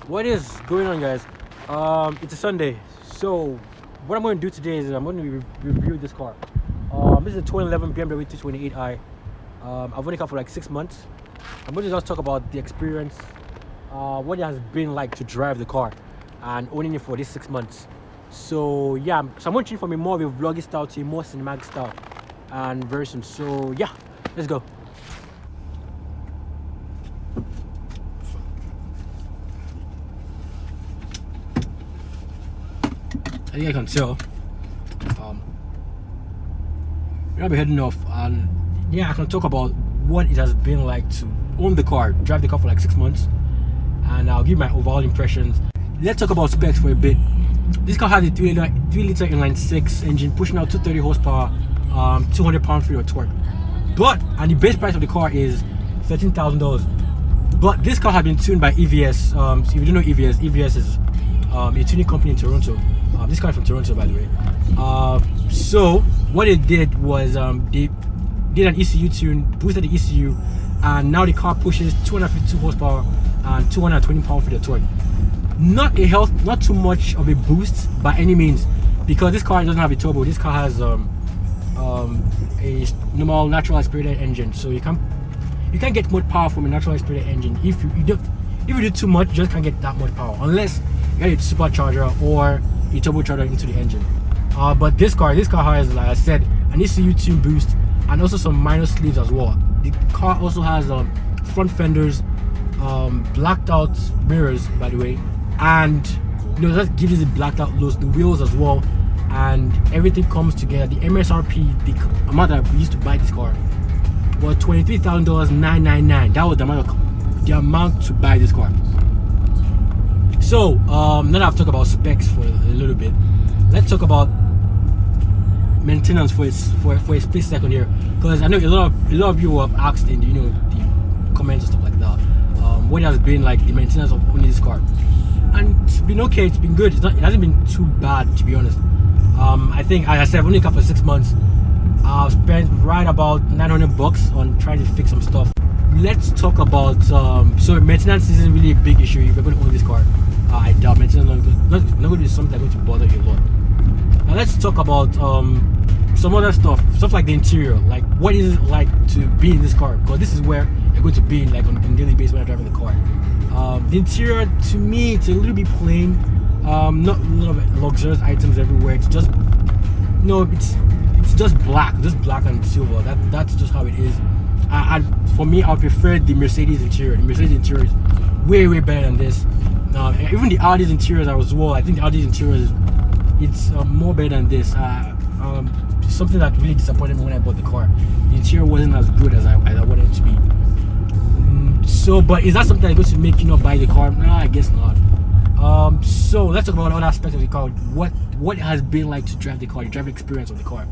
What is going on, guys? It's a Sunday, so what I'm going to do today is I'm going to review this car. This is a 2011 BMW 228i. I've only car for like 6 months. I'm going to just talk about the experience, what it has been like to drive the car, and owning it for these 6 months. So yeah, so I'm going to change from a more of a vloggy style to a more cinematic style and version. So yeah, let's go. I think I can tell. I'll be heading off, and yeah, I can talk about what it has been like to own the car, drive the car for like 6 months, and I'll give my overall impressions. Let's talk about specs for a bit. This car has a 3-liter inline 6 engine pushing out 230 horsepower, 200 pound-feet of torque. And the base price of the car is $13,000. But this car has been tuned by EVS. So if you don't know EVS, EVS is a tuning company in Toronto. This car is from Toronto, by the way. So what they did was they did an ECU tune, boosted the ECU, and now the car pushes 252 horsepower and 220 pound-feet of torque. Not too much of a boost by any means, because this car doesn't have a turbo. This car has a normal natural aspirated engine, so you can't get much power from a natural aspirated engine. If you do too much, you just can't get that much power unless you get a supercharger or a turbocharger into the engine. But this car has, like I said, an ECU tune boost and also some minor sleeves as well. The car also has front fenders, blacked out mirrors, by the way, and that gives you the blacked out looks, the wheels as well, and everything comes together. The Msrp, the amount that we used to buy this car, was $23,999. That was the amount to buy this car. So now that I've talked about specs for a little bit, let's talk about maintenance for a split second here, because I know a lot of you have asked in the comments and stuff like that, what has been like the maintenance of owning this car, and it's been okay. It's been good. It hasn't been too bad, to be honest. I think, as I said, I've only car for 6 months. I've spent right about $900 on trying to fix some stuff. Let's talk about so maintenance isn't really a big issue if you're going to own this car. I doubt maintenance not going to be something that's going to bother you a lot. Now let's talk about some other stuff like the interior, like what is it like to be in this car, because this is where you're going to be like on a daily basis when you're driving the car. The interior, to me, it's a little bit plain, not a lot of luxurious items everywhere. It's just it's just black and silver. That's just how it is. For me, I would prefer the Mercedes interior. The Mercedes interior is way better than this. Even the Audi's interiors as well. I think the Audi's interior it's more better than this. Something that really disappointed me when I bought the car. The interior wasn't as good as I wanted it to be. But is that something that's going to make you not buy the car? Nah, I guess not. So let's talk about other aspects of the car. What it has been like to drive the car, the driving experience of the car.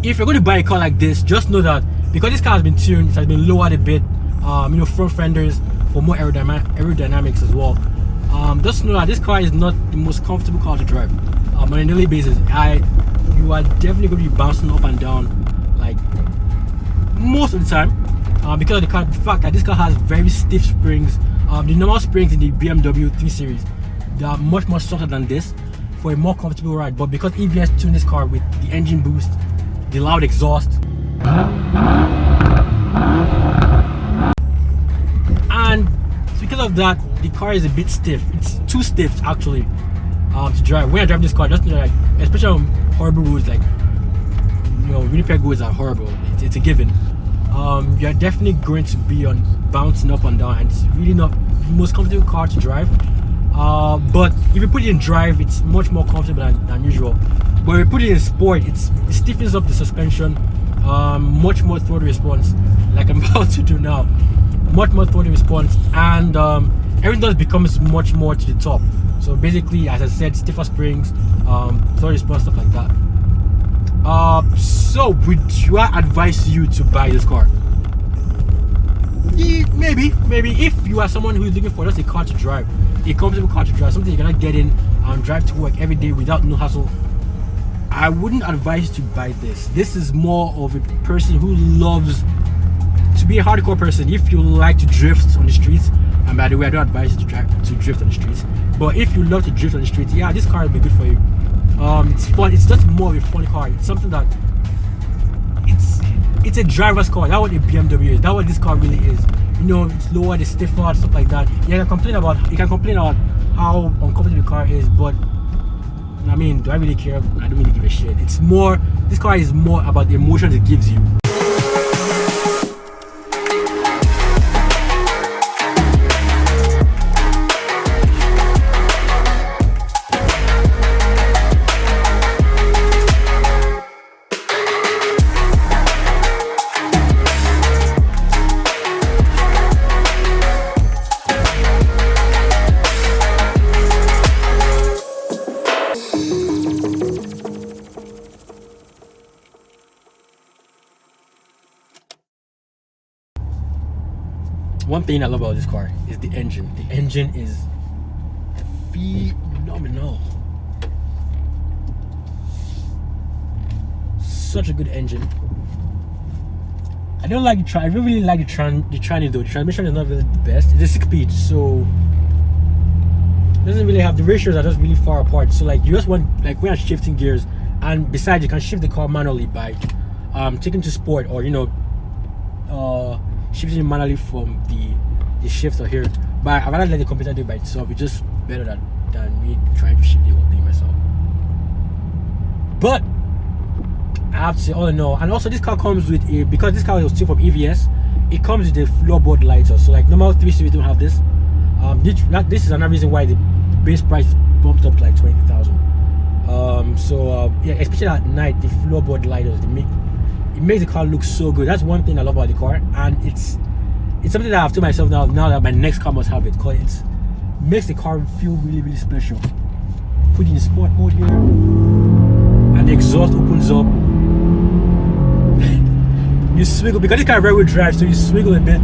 If you're going to buy a car like this, just know that because this car has been tuned, it has been lowered a bit. Front fenders for more aerodynamics as well. Just know that this car is not the most comfortable car to drive on a daily basis. You are definitely going to be bouncing up and down like most of the time, because of the fact that this car has very stiff springs. The normal springs in the BMW 3 Series, they are much more softer than this for a more comfortable ride. But because EVS tuned this car with the engine boost, the loud exhaust, and because of that, the car is a bit stiff. It's too stiff actually to drive. When I drive this car, just especially on horrible roads like Winnipeg roads are horrible. It's a given. You're definitely going to be bouncing up and down, and it's really not the most comfortable car to drive. But if you put it in drive, it's much more comfortable than usual. But if you put it in sport, it stiffens up the suspension, much more throttle response, like I'm about to do now. Much more throttle response, and everything does becomes much more to the top. So basically, as I said, stiffer springs, throttle response, stuff like that. So would I advise you to buy this car? Yeah, maybe if you are someone who is looking for just a car to drive, a comfortable car to drive, something you can get in and drive to work every day without no hassle, I wouldn't advise you to buy this. This is more of a person who loves to be a hardcore person, if you like to drift on the streets, and by the way, I don't advise you to drift on the streets, but if you love to drift on the streets, yeah, this car will be good for you. It's fun. It's just more of a fun car. It's something that it's a driver's car. That's what a BMW is. That's what this car really is. You know, it's lower, it's stiffer, stuff like that. You can complain about how uncomfortable the car is, but I mean, do I really care? I don't really give a shit. It's more, this car is more about the emotions it gives you. One thing I love about this car is the engine. The engine is phenomenal. Such a good engine. I don't like the I don't really like the tranny though. The transmission is not really the best. It's a 6-speed, so it doesn't really have, the ratios are just really far apart. So like you just want, like when you're shifting gears, and besides you can shift the car manually by taking to sport, or you know, shifting manually from the shifter here. But I'd rather let the computer do it by itself. It's just better than me trying to shift the whole thing myself. But I have to say, all in all, and also this car comes with a, because this car was still from EVS, it comes with a floorboard lighter. So like normal 3 Series don't have this. This is another reason why the base price bumped up to like 20,000. Yeah, especially at night, the floorboard lighters, it makes the car look so good. That's one thing I love about the car, and it's something that I have to myself now that my next car must have it, because it makes the car feel really, really special. Put it in sport mode here, and the exhaust opens up. You swiggle, because this car rear-wheel drive, so you swiggle a bit.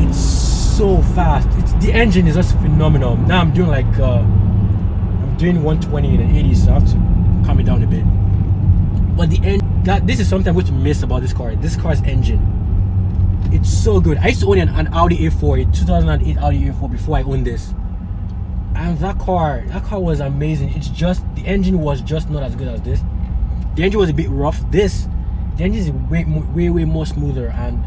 It's so fast. The engine is just phenomenal. Now I'm doing like I'm doing 120 in an 80, so I have to calm it down a bit. But this is something I'm going to miss about this car. This car's engine, it's so good. I used to own an Audi A4, a 2008 Audi A4 before I owned this, and that car was amazing. It's just, the engine was just not as good as this. The engine was a bit rough. The engine is way more smoother, and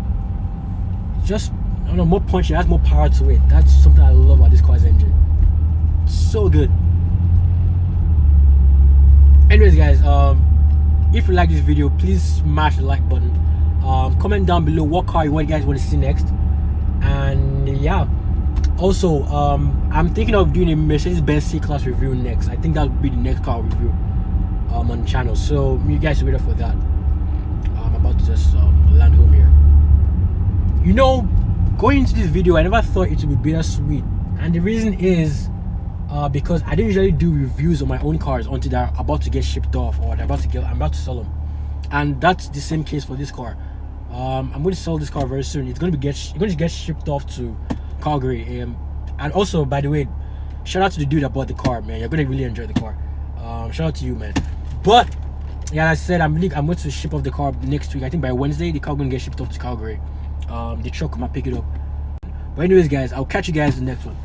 just, I don't know, more punchy. It has more power to it. That's something I love about this car's engine. It's so good. Anyways guys, if you like this video, please smash the like button. Comment down below what car you guys want to see next, and yeah, also I'm thinking of doing a Mercedes-Benz C-Class review next. I think that would be the next car review on the channel, so you guys wait up for that. I'm about to just land home here. You know, going into this video, I never thought it would be bittersweet, and the reason is because I don't usually do reviews on my own cars until they're about to get shipped off, or I'm about to sell them, and that's the same case for this car. I'm going to sell this car very soon. It's going to get shipped off to Calgary, and also, by the way, shout out to the dude that bought the car, man. You're going to really enjoy the car. Shout out to you, man. But yeah, as I said, I'm going to ship off the car next week. I think by Wednesday the car going to get shipped off to Calgary. The truck might pick it up. But anyways guys, I'll catch you guys in the next one.